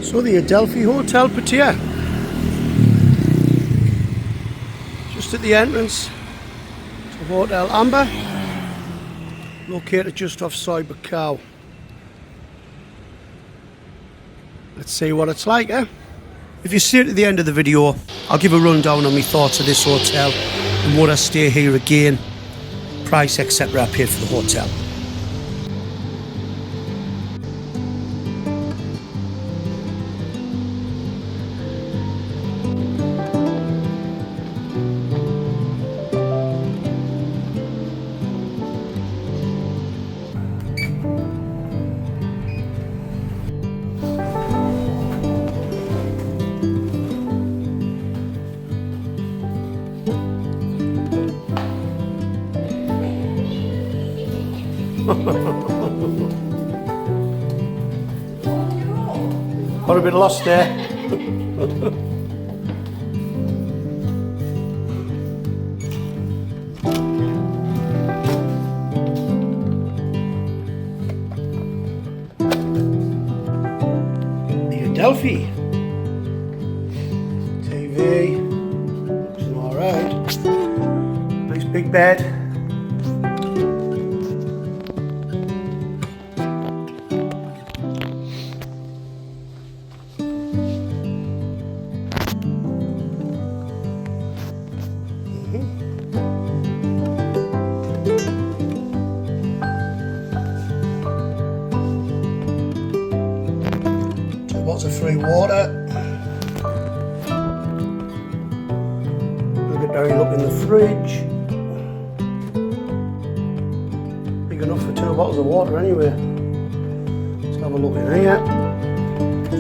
So the Adelphi Hotel Pattaya, just at the entrance to Hotel Amber, located just off Soi Buakhao. Let's see what it's like, eh? If you stay at the end of the video, I'll give a rundown on my thoughts of this hotel and would I stay here again, price, etc. I paid for the hotel. Got a bit lost there. The Adelphi TV, looks alright. Nice big bed. Lots of free water. Look at Darry, look in the fridge. Big enough for 2 bottles of water anyway. Let's have a look in here.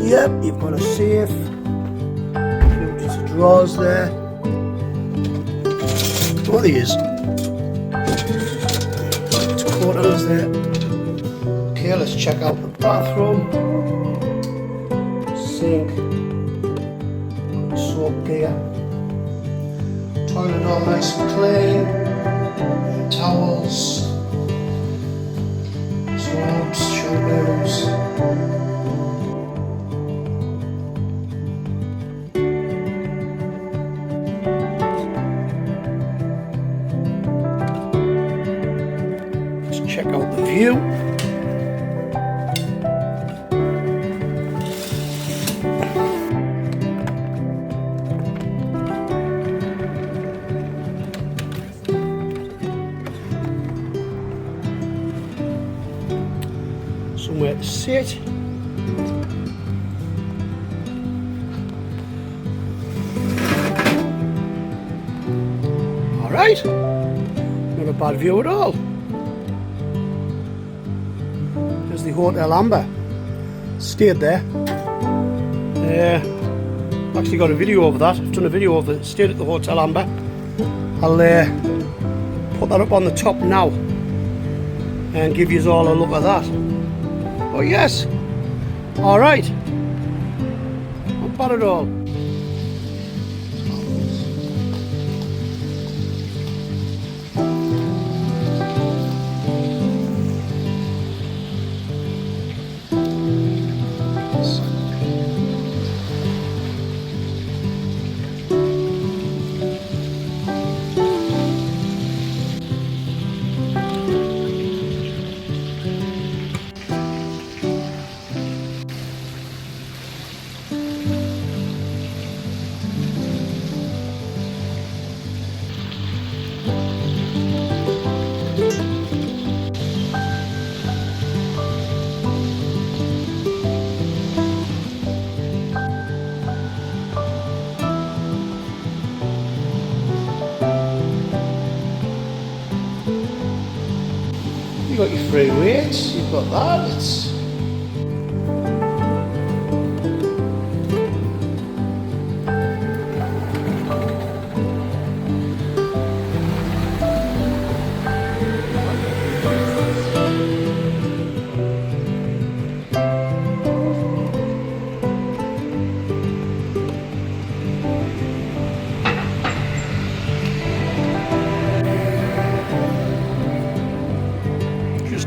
Yep, you've got a safe. Empty drawers there. What are these? It's quarters there. Okay, let's check out the bathroom. Sink, soap gear, toilet all nice and clean, towels, soaps, shampoos. Let's check out the view. Somewhere to sit. Alright, not a bad view at all. There's the Hotel Amber. Stayed there. I've actually got a video of that. I've done a video of it. Stayed at the Hotel Amber. I'll put that up on the top now and give you all a look at that. Oh yes, alright, not bad at all. You've got your free weights, you've got that, it's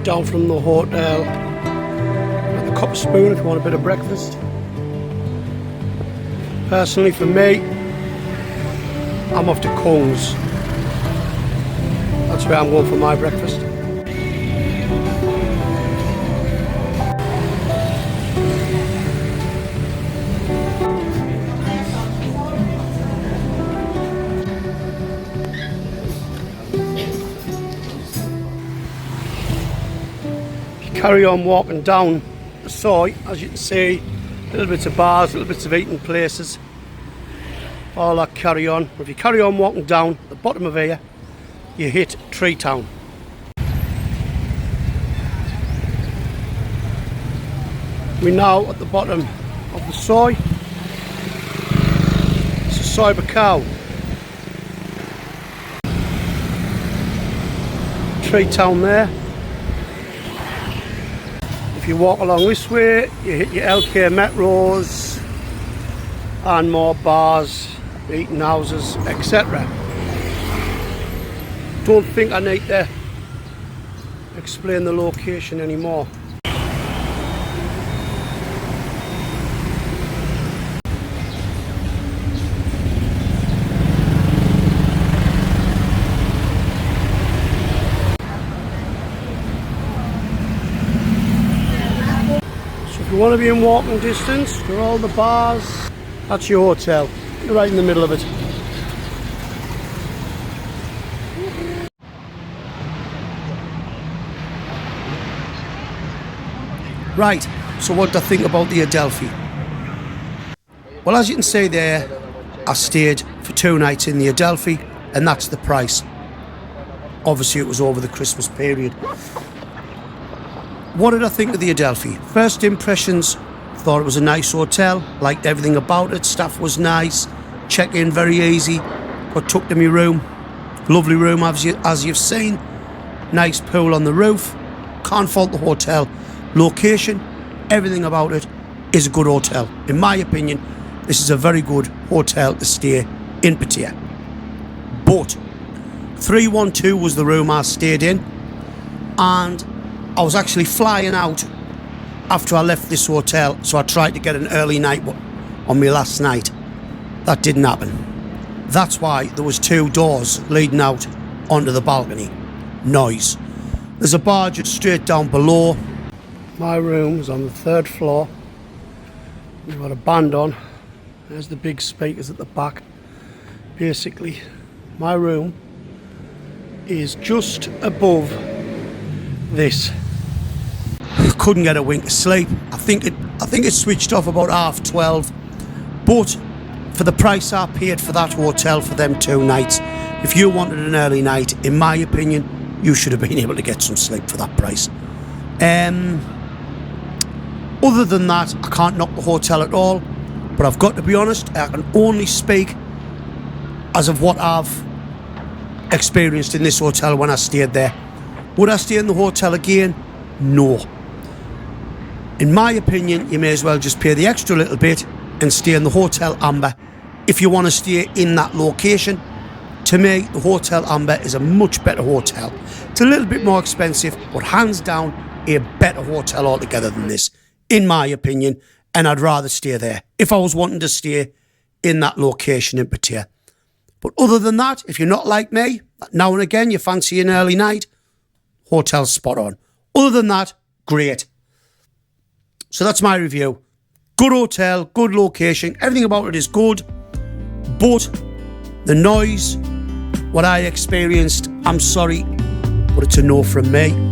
down from the hotel. Got the cup spoon if you want a bit of breakfast. Personally, for me, I'm off to Kong's. That's where I'm going for my breakfast. Carry on walking down the Soi, as you can see, little bits of bars, little bits of eating places, all that carry on. If you carry on walking down the bottom of here, you hit Tree Town. We're now at the bottom of the Soi. This is Soi Buakhao. Tree Town there. If you walk along this way, you hit your LK metros and more bars, eating houses, etc. Don't think I need to explain the location anymore. If you want to be in walking distance to all the bars, that's your hotel. You're right in the middle of it. Right, so what do I think about the Adelphi? Well, as you can see there, I stayed for 2 nights in the Adelphi, and that's the price. Obviously it was over the Christmas period. What did I think of the Adelphi? First impressions, thought it was a nice hotel, liked everything about it, staff was nice, check-in very easy, got took to my room, lovely room as you've seen, nice pool on the roof, can't fault the hotel, location, everything about it is a good hotel. In my opinion, this is a very good hotel to stay in Pattaya. But 312 was the room I stayed in, and I was actually flying out after I left this hotel, so I tried to get an early night on my last night. That didn't happen. That's why there was 2 doors leading out onto the balcony. Noise. There's a bar just straight down below. My room's on the 3rd floor. We've got a band on. There's the big speakers at the back. Basically, my room is just above this. Couldn't get a wink of sleep. I think it switched off about 12:30. But for the price I paid for that hotel for them 2 nights, if you wanted an early night, in my opinion, you should have been able to get some sleep for that price. Other than that, I can't knock the hotel at all. But I've got to be honest, I can only speak as of what I've experienced in this hotel when I stayed there. Would I stay in the hotel again? No. In my opinion, you may as well just pay the extra little bit and stay in the Hotel Amber if you want to stay in that location. To me, the Hotel Amber is a much better hotel. It's a little bit more expensive, but hands down, a better hotel altogether than this, in my opinion, and I'd rather stay there if I was wanting to stay in that location in Pattaya. But other than that, if you're not like me, now and again you fancy an early night, hotel's spot on. Other than that, great. So that's my review. Good hotel, good location, everything about it is good, but the noise, what I experienced, I'm sorry, but it's a no from me.